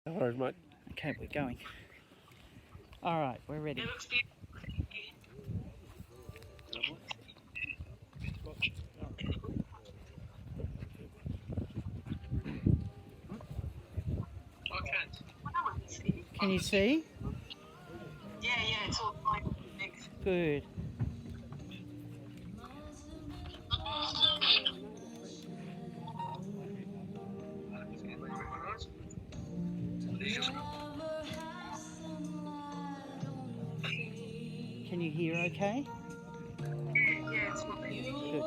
No worries, mate. Okay, we're going. All right, we're ready. Can you see? Yeah, it's all fine. Good. Can you hear okay? Yeah, it's fine. Good.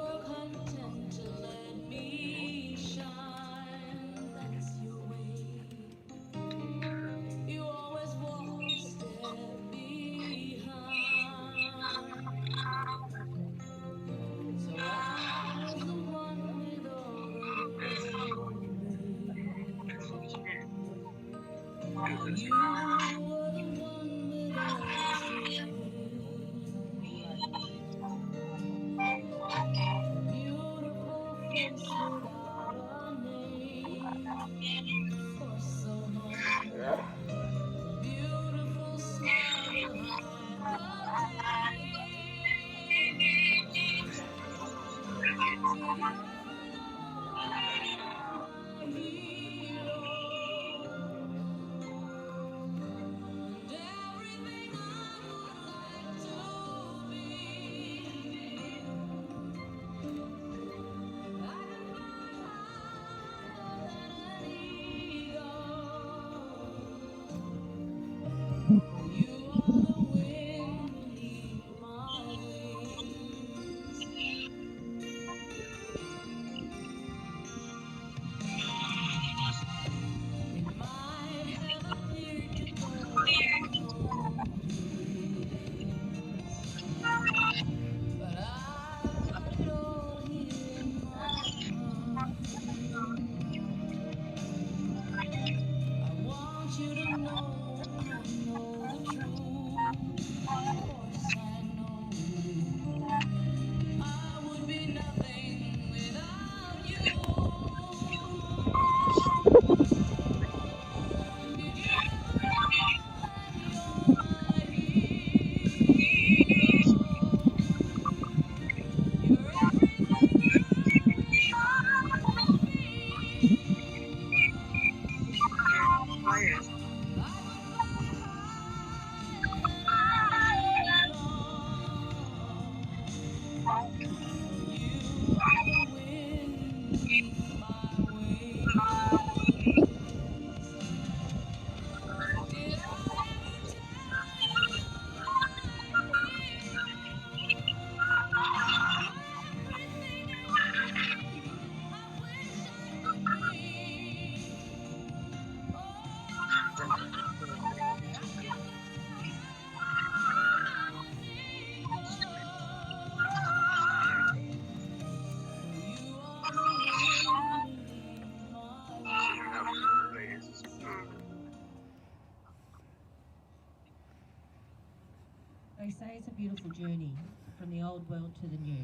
They say it's a beautiful journey from the old world to the new.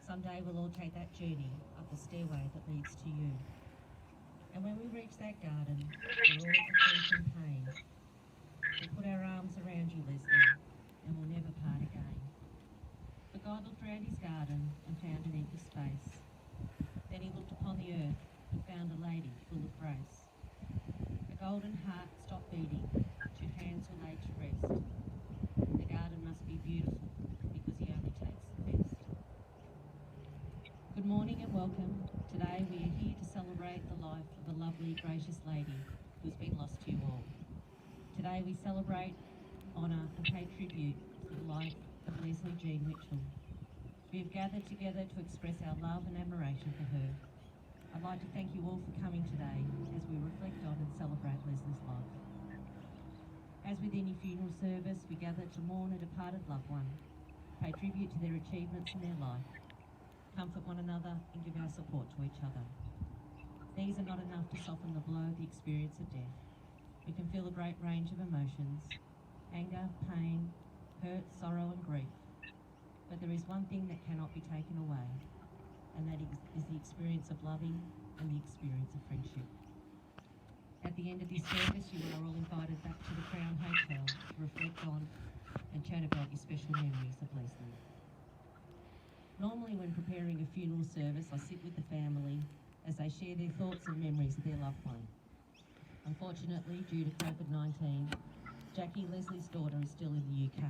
Someday we'll all take that journey up the stairway that leads to you. And when we reach that garden, we're all complete in pain. We'll put our arms around you, Lesley, and we'll never part again. But God looked round his garden and found an empty space. Then he looked upon the earth and found a lady full of grace. A golden heart stopped beating, 2 hands were laid to rest. The garden must be beautiful because he only takes the best. Good morning and welcome. Today we are here to celebrate the life of a lovely, gracious lady who's been lost to you all. Today we celebrate, honour and pay tribute to the life of Lesley Mitchell. We have gathered together to express our love and admiration for her. I'd like to thank you all for coming today as we reflect on and celebrate Lesley's life. As with any funeral service, we gather to mourn a departed loved one, pay tribute to their achievements in their life, comfort one another and give our support to each other. These are not enough to soften the blow of the experience of death. We can feel a great range of emotions: anger, pain, hurt, sorrow and grief. But there is one thing that cannot be taken away, and that is the experience of loving and the experience of friendship. At the end of this service, you are all invited back to the Crown Hotel to reflect on and chat about your special memories of Lesley. Normally, when preparing a funeral service, I sit with the family as they share their thoughts and memories of their loved one. Unfortunately, due to COVID-19, Jackie, Lesley's daughter, is still in the UK.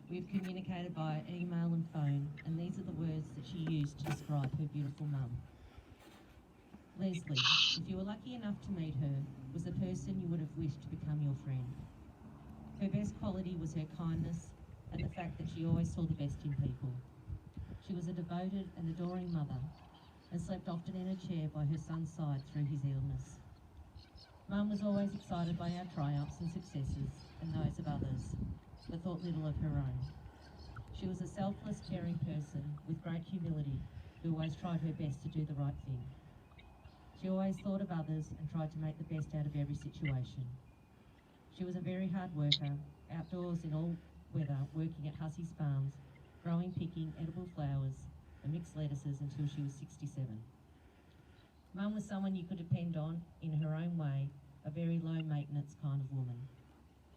We've communicated via email and phone, and these are the words that she used to describe her beautiful mum. Lesley, if you were lucky enough to meet her, was the person you would have wished to become your friend. Her best quality was her kindness and the fact that she always saw the best in people. She was a devoted and adoring mother and slept often in a chair by her son's side through his illness. Mum was always excited by our triumphs and successes and those of others, but thought little of her own. She was a selfless, caring person with great humility who always tried her best to do the right thing. She always thought of others and tried to make the best out of every situation. She was a very hard worker, outdoors in all weather, working at Hussey's Farms, growing, picking edible flowers and mixed lettuces until she was 67. Mum was someone you could depend on in her own way, a very low maintenance kind of woman.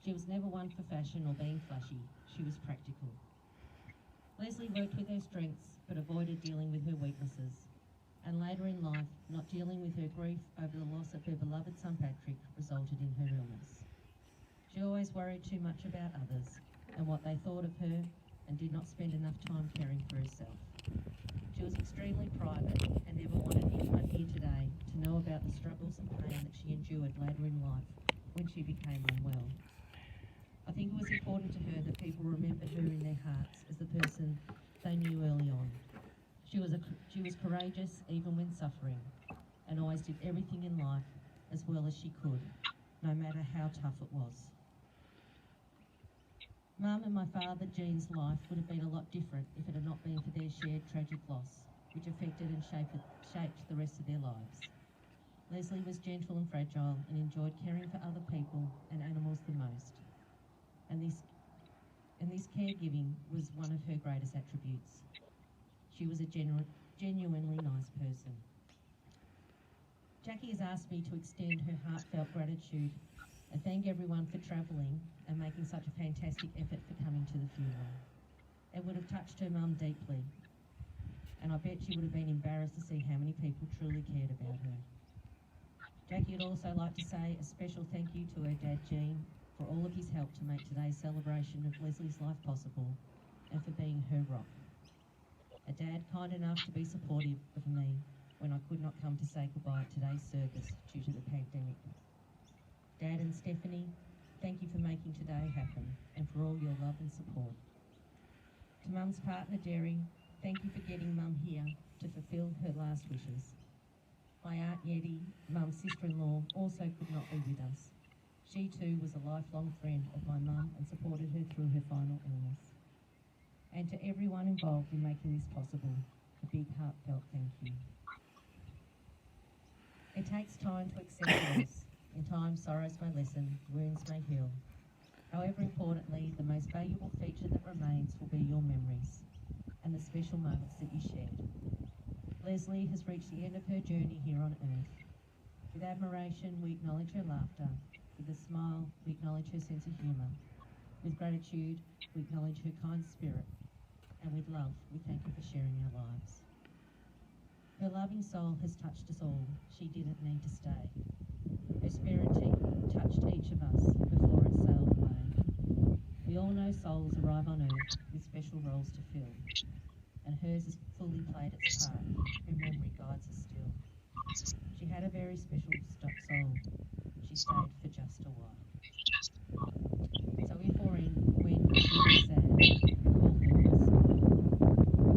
She was never one for fashion or being flashy. She was practical. Lesley worked with her strengths but avoided dealing with her weaknesses. And later in life, not dealing with her grief over the loss of her beloved son Patrick resulted in her illness. She always worried too much about others and what they thought of her and did not spend enough time caring for herself. She was extremely private and never wanted anyone here today to know about the struggles and pain that she endured later in life when she became unwell. I think it was important to her that people remembered her in their hearts as the person they knew early on. She was courageous even when suffering, and always did everything in life as well as she could, no matter how tough it was. Mum and my father Jean's life would have been a lot different if it had not been for their shared tragic loss, which affected and shaped the rest of their lives. Lesley was gentle and fragile and enjoyed caring for other people and animals the most. And this caregiving was one of her greatest attributes. She was a genuinely nice person. Jackie has asked me to extend her heartfelt gratitude and thank everyone for travelling and making such a fantastic effort for coming to the funeral. It would have touched her mum deeply, and I bet she would have been embarrassed to see how many people truly cared about her. Jackie would also like to say a special thank you to her dad Jean for all of his help to make today's celebration of Lesley's life possible and for being her rock. A dad kind enough to be supportive of me when I could not come to say goodbye at today's service due to the pandemic. Dad and Stephanie, thank you for making today happen and for all your love and support. To Mum's partner Jerry, thank you for getting Mum here to fulfil her last wishes. My Aunt Yeti, Mum's sister-in-law, also could not be with us. She too was a lifelong friend of my mum and supported her through her final illness. And to everyone involved in making this possible, a big heartfelt thank you. It takes time to accept loss. In time, sorrows may lessen, wounds may heal. However, importantly, the most valuable feature that remains will be your memories and the special moments that you shared. Lesley has reached the end of her journey here on earth. With admiration, we acknowledge her laughter. With a smile, we acknowledge her sense of humour. With gratitude, we acknowledge her kind spirit. And with love, we thank her for sharing our lives. Her loving soul has touched us all. She didn't need to stay. Her spirit touched each of us before it sailed away. We all know souls arrive on earth with special roles to fill, and hers has fully played its part. Her memory guides us still. She had a very special soul. She stayed for just a while. So if or when you feel sad, recall her and smile.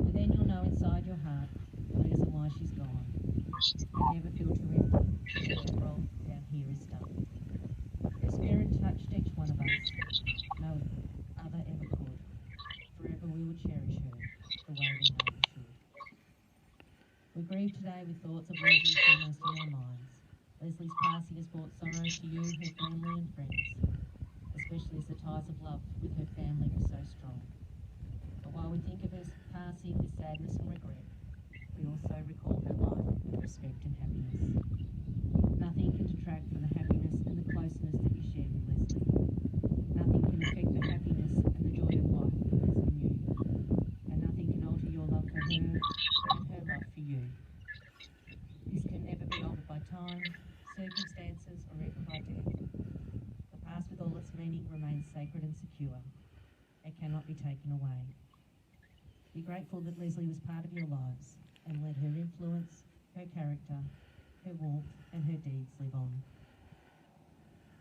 For then you'll know inside your heart the reason why she's gone. Never feel too empty. Her role down here is done. Her spirit touched each one of us. No other ever could. Forever we will cherish her the way we know we should. We grieve today with thoughts of Lesley foremost in our minds. Lesley's passing has brought sorrow to you, her family and friends, especially as the ties of love with her family were so strong. But while we think of her passing with sadness and regret, we also recall her life with respect and happiness. Nothing can detract from the happiness and the closeness that you share with Lesley. Nothing can affect the happiness and the joy of life that Lesley knew. And nothing can alter your love for her and her love for you. This can never be altered by time, circumstances, or even by death. The past with all its meaning remains sacred and secure. It cannot be taken away. Be grateful that Lesley was part of your lives and let her influence, her character, her warmth and her deeds live on.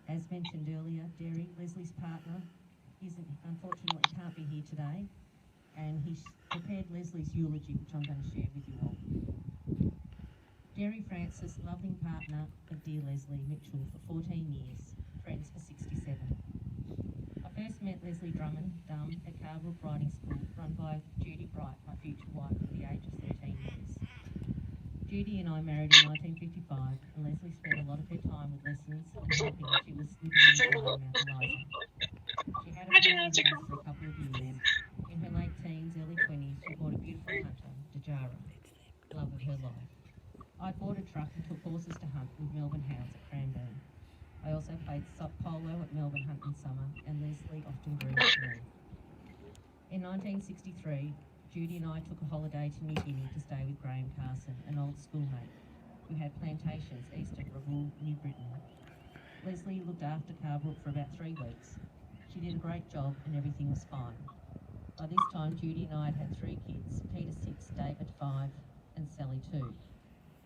As mentioned earlier, Derry, Lesley's partner, unfortunately can't be here today, and he's prepared Lesley's eulogy, which I'm going to share with you all. Derry Francis, loving partner of dear Lesley Mitchell for 14 years, friends for 67. I first met Lesley Drummond at Carbrook Riding School, run by Judy Bright, my future wife, at the age of 13 years. Judy and I married in 1955, and Lesley spent a lot of her time with lessons and helping when she was living in Mount Eliza. She had a family with us for a couple of years. In her late teens, early 20s, she bought a beautiful hunter, Dejara, love of her life. I bought a truck and took horses to hunt with Melbourne hounds at Cranbourne. I also played polo at Melbourne Hunt in summer, and Lesley often groomed me. In 1963, Judy and I took a holiday to New Guinea to stay with Graham Carson, an old schoolmate who had plantations east of Rabaul, New Britain. Lesley looked after Carbrook for about 3 weeks. She did a great job and everything was fine. By this time, Judy and I had 3 kids, Peter 6, David 5, and Sally 2.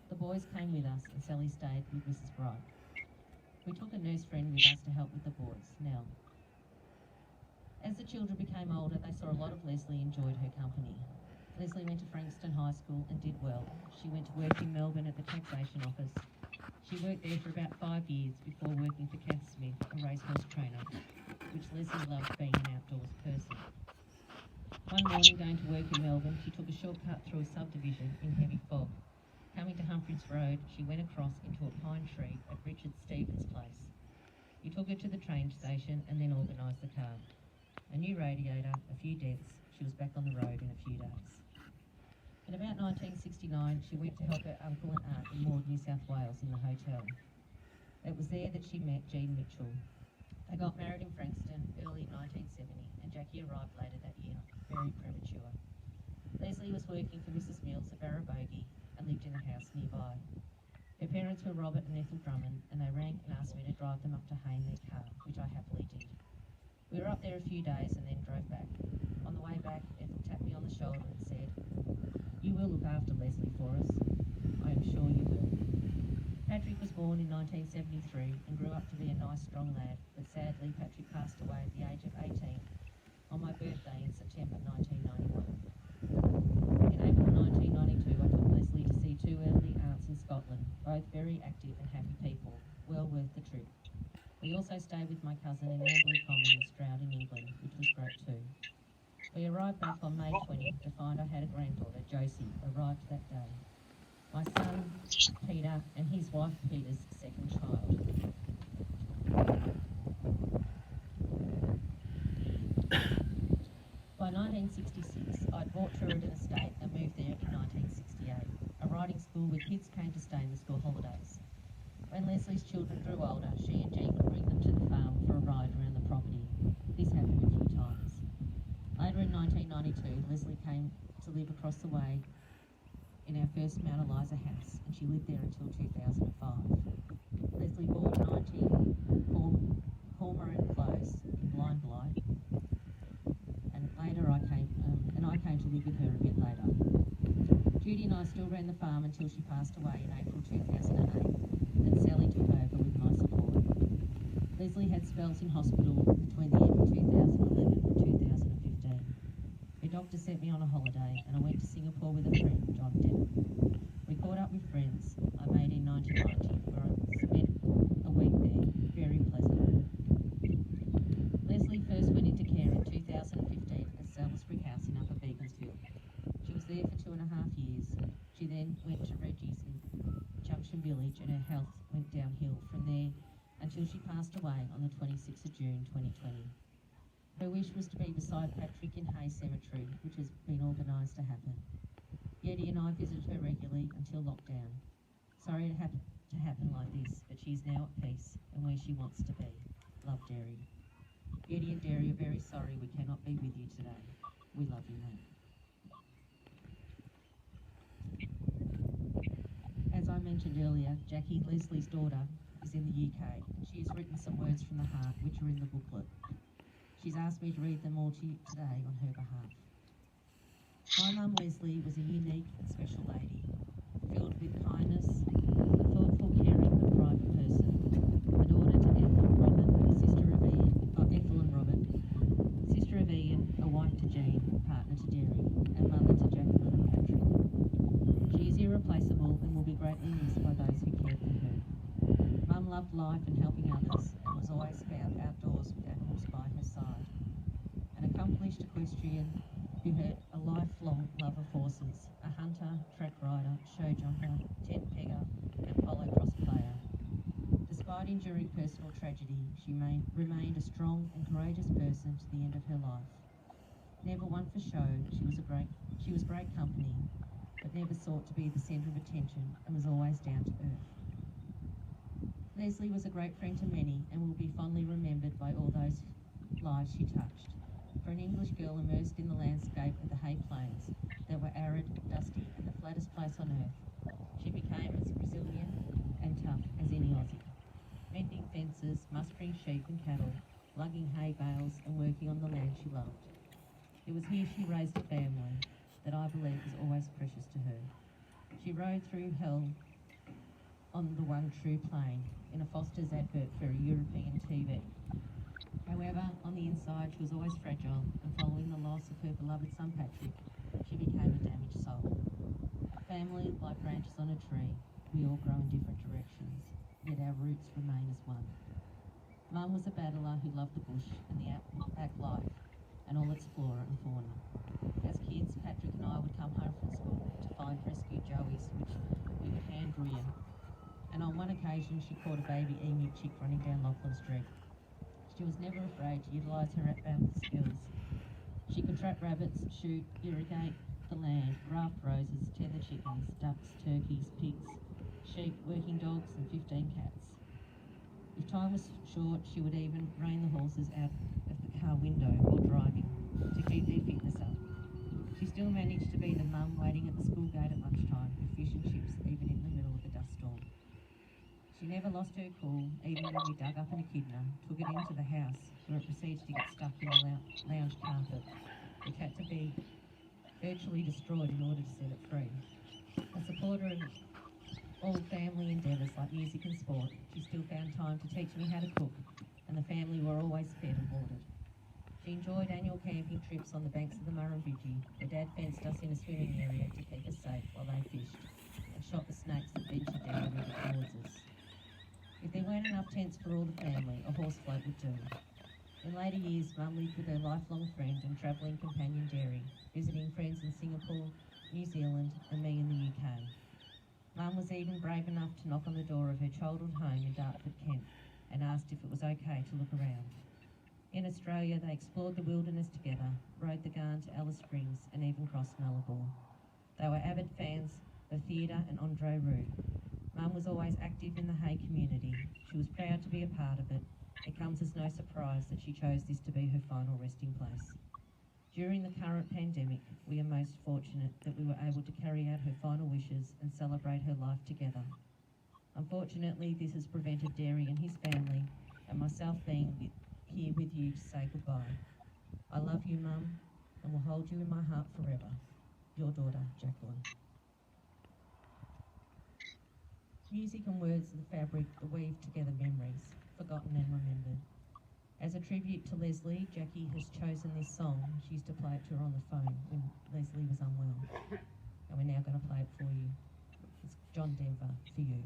The boys came with us and Sally stayed with Mrs. Bright. We took a nurse friend with us to help with the boys, Nell. As the children became older, they saw a lot of Lesley and enjoyed her company. Lesley went to Frankston High School and did well. She went to work in Melbourne at the taxation office. She worked there for about 5 years before working for Kath Smith, a racehorse trainer, which Lesley loved being an outdoors person. One morning, going to work in Melbourne, she took a shortcut through a subdivision in heavy fog. Coming to Humphreys Road, she went across into a pine tree at Richard Stevens' place. He took her to the train station and then organised the car. A new radiator, a few dents, she was back on the road in a few days. In about 1969, she went to help her uncle and aunt in Maud, New South Wales in the hotel. It was there that she met Jean Mitchell. They got married in Frankston early 1970, and Jackie arrived later that year, very premature. Lesley was working for Mrs. Mills at Barrabogie and lived in a house nearby. Her parents were Robert and Ethel Drummond, and they rang and asked me to drive them up to Hay in their car, which I happily did. We were up there a few days and then drove back. On the way back, Ethel tapped me on the shoulder and said, "You will look after Lesley for us. I am sure you will." Patrick was born in 1973 and grew up to be a nice, strong lad, but sadly Patrick passed away at the age of 18 on my birthday in September 1991. In April 1992, I took Lesley to see 2 elderly aunts in Scotland, both very active and happy people, well worth the trip. We also stayed with my cousin in Amberley Common in Stroud in England, which was great too. We arrived back on May 20 to find I had a granddaughter, Josie, arrived that day. My son, Peter, and his wife, Peter's second child. By 1966, I'd bought Turin Estate and moved there in 1968. A riding school where kids came to stay in the school holidays. When Lesley's children grew older, she and Jean would bring them to the farm for a ride around the property. This happened a few times. Later in 1992, Lesley came to live across the way in our first Mount Eliza house, and she lived there until 2005. Lesley bought 19 Cormorant Close in Blind Blight, and later I came to live with her a bit later. Judy and I still ran the farm until she passed away in April 2008. And Sally took over with my support. Lesley had spells in hospital between the end of 2011 and 2015. Her doctor sent me on a holiday and I went to Singapore with a friend, John Denham. We caught up with friends I made in 1990, where I spent a week there, very pleasant. Lesley first went into care in 2015 at Salisbury House in Upper Beaconsfield. She was there for 2.5 years. She then went to Reggie's in Junction Village, and her health went downhill from there until she passed away on the 26th of June 2020. Her wish was to be beside Patrick in Hay Cemetery, which has been organised to happen. Yeti and I visited her regularly until lockdown. Sorry to happen like this, but she's now at peace and where she wants to be. Love, Derry. Eddie and Derry are very sorry we cannot be with you today. We love you, mate. As I mentioned earlier, Jackie, Lesley's daughter, is in the UK, and she has written some words from the heart which are in the booklet. She's asked me to read them all to you today on her behalf. My mum Lesley was a unique and special lady, filled with kindness, a thoughtful, caring but private person, a daughter to Ethel, Robin, a sister of Ian, Ethel and Robin, sister of Ian, a wife to Jean, partner to Derry, and mother to Jacqueline and Patrick. She is irreplaceable and will be greatly missed by those who cared for her. Mum loved life and helping others and was always found outdoors with animals by her side. An accomplished equestrian who had a lifelong love of horses, a hunter, track rider, show jumper, tent pegger and polo cross player. Despite enduring personal tragedy, she remained a strong and courageous person to the end of her life. Never one for show, she was great company, but never sought to be the centre of attention and was always down to earth. Lesley was a great friend to many and will be fondly remembered by all those lives she touched. For an English girl immersed in the landscape of the Hay Plains that were arid, dusty and the flattest place on earth, she became as resilient and tough as any Aussie. Mending fences, mustering sheep and cattle, lugging hay bales and working on the land she loved. It was here she raised a family that I believe was always precious to her. She rode through hell on the one true plain in a Foster's advert for a European TV. However, on the inside she was always fragile, and following the loss of her beloved son Patrick, she became a damaged soul. Family, like branches on a tree, we all grow in different directions, yet our roots remain as one. Mum was a battler who loved the bush and the outback life, and all its flora and fauna. As kids, Patrick and I would come home from school to find rescued joeys, which we would hand rear. And on one occasion, she caught a baby emu chick running down Lachlan Street. She was never afraid to utilise her outbound skills. She could trap rabbits, shoot, irrigate the land, graft roses, tether chickens, ducks, turkeys, pigs, sheep, working dogs and 15 cats. If time was short, she would even rein the horses out of the car window while driving to keep their fitness up. She still managed to be the mum waiting at the school gate at lunchtime with fish and chips even in the middle of the dust storm. She never lost her cool, even when we dug up an echidna, took it into the house, where it proceeded to get stuck in the lounge carpet, which had to be virtually destroyed in order to set it free. A supporter of all family endeavours like music and sport, she still found time to teach me how to cook, and the family were always fed and watered. She enjoyed annual camping trips on the banks of the Murrumbidgee, where Dad fenced us in a swimming area to keep us safe while they fished, and shot the snakes that ventured down the river towards us. If there weren't enough tents for all the family, a horse float would do. In later years, Mum lived with her lifelong friend and travelling companion Derry, visiting friends in Singapore, New Zealand and me in the UK. Mum was even brave enough to knock on the door of her childhood home in Dartford, Kent, and asked if it was okay to look around. In Australia, they explored the wilderness together, rode the Garn to Alice Springs and even crossed Nullarbor. They were avid fans of theatre and Andre Rieu. Mum was always active in the Hay community. She was proud to be a part of it. It comes as no surprise that she chose this to be her final resting place. During the current pandemic, we are most fortunate that we were able to carry out her final wishes and celebrate her life together. Unfortunately, this has prevented Derry and his family and myself being here with you to say goodbye. I love you, Mum, and will hold you in my heart forever. Your daughter, Jacqueline. Music and words are the fabric that weave together memories, forgotten and remembered. As a tribute to Lesley, Jackie has chosen this song. She used to play it to her on the phone when Lesley was unwell. And we're now going to play it for you. It's John Denver, For You.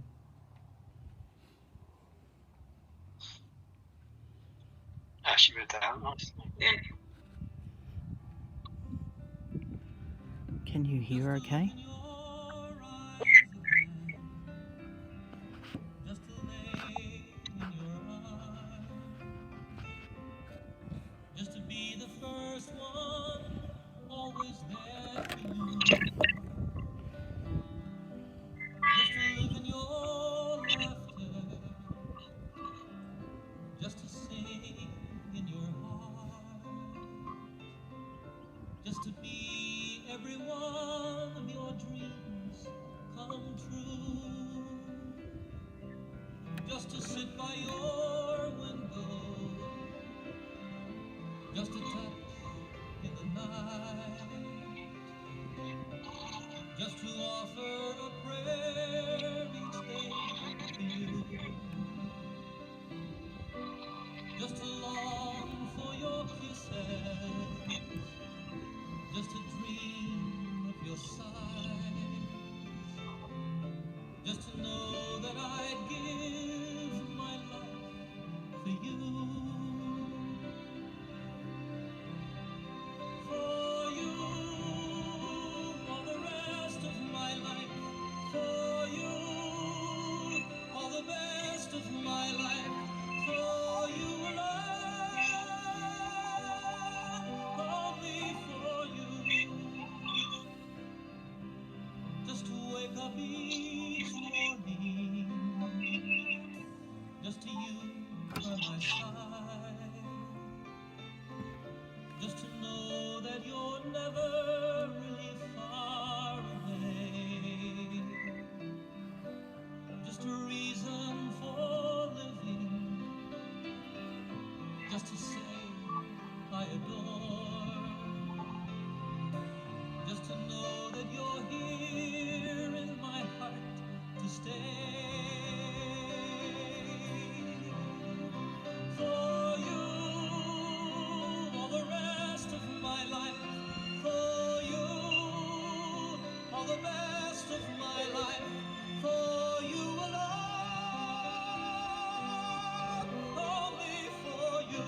She read that out nice. Yeah. Can you hear okay? Just to be the first one, always there for you. Just to live in your just a touch in the night, just to offer a prayer each day for you, just to long for your kisses, just to dream of your sight, just to know that I'd give my life for you. For you, all the rest of my life. For you, all the best of my life. For you alone, only for you. Just to wake up each morning, just to you by my side. Just to know that you're never really far away. Just a reason for living. Just to say I adore. Just to know that you're here in my heart to stay. For you, all the rest of my life. For you, all the best of my life. For you alone, only for you.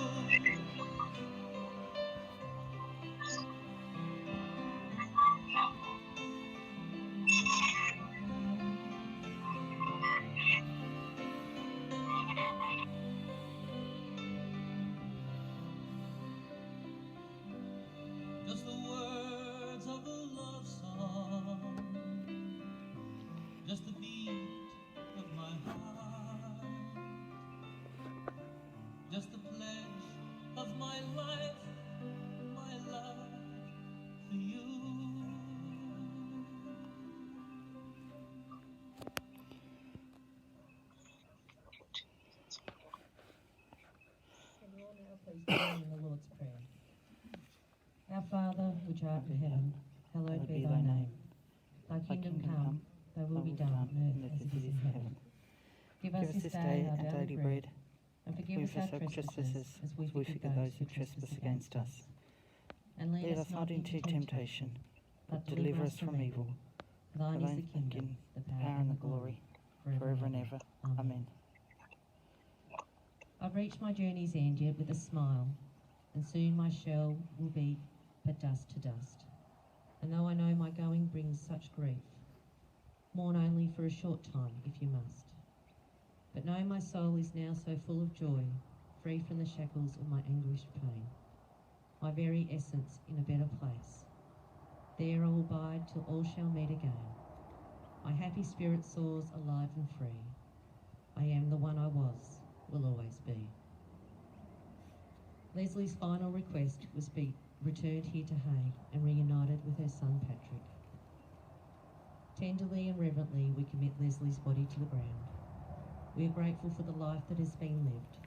Just the words of a love song, just the beat of my heart, just the pledge of my life, my love for you. Can you all now please join in the Lord's Prayer? Our Father, which art in heaven, hallowed be thy name. Thy kingdom come, thy will be done on earth as it is in heaven. Give us this day our daily bread, and forgive us our trespasses as we forgive those who trespass against us. And lead us not into temptation, but deliver us from evil. For thine is the kingdom, the power and the glory, forever and ever. Amen. I've reached my journey's end yet with a smile, and soon my shell will be but dust to dust. And though I know my going brings such grief, mourn only for a short time if you must. But know my soul is now so full of joy, free from the shackles of my anguished pain, my very essence in a better place. There I will bide till all shall meet again. My happy spirit soars alive and free. I am the one I was, will always be. Lesley's final request was to be returned here to Hay and reunited with her son Patrick. Tenderly and reverently we commit Lesley's body to the ground. We are grateful for the life that has been lived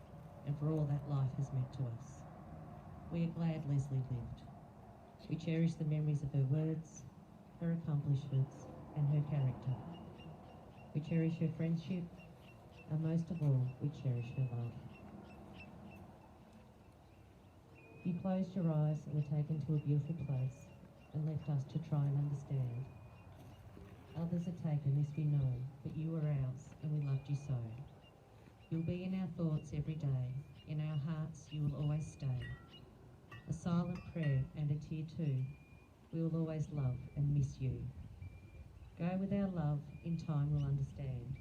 and for all that life has meant to us. We are glad Lesley lived. We cherish the memories of her words, her accomplishments and her character. We cherish her friendship and most of all we cherish her love. You closed your eyes and were taken to a beautiful place and left us to try and understand. Others are taken, this we know, but you are ours and we loved you so. You'll be in our thoughts every day, in our hearts you will always stay. A silent prayer and a tear too, we will always love and miss you. Go with our love, in time we'll understand.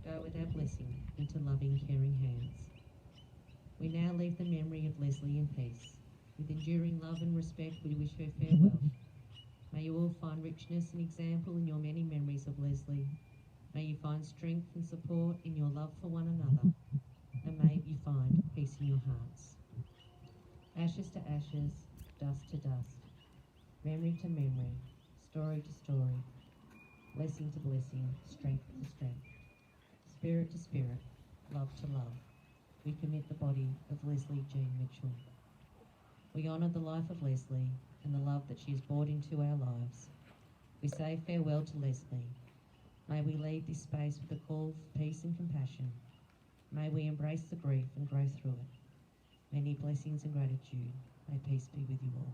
Go with our blessing into loving, caring hands. We now leave the memory of Lesley in peace. With enduring love and respect, we wish her farewell. May you all find richness and example in your many memories of Lesley. May you find strength and support in your love for one another. And may you find peace in your hearts. Ashes to ashes, dust to dust, memory to memory, story to story, blessing to blessing, strength to strength, spirit to spirit, love to love. We commit the body of Lesley Jean Mitchell. We honour the life of Lesley and the love that she has brought into our lives. We say farewell to Lesley. May we leave this space with a call for peace and compassion. May we embrace the grief and grow through it. Many blessings and gratitude. May peace be with you all.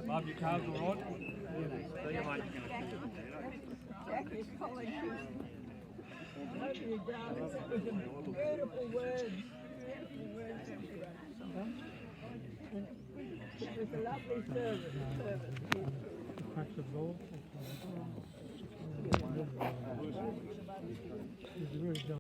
Bob, your car's all right? Jackie's calling you. Love you, darling. Beautiful words. Beautiful words. It was a lovely service. Crack the ball. It's really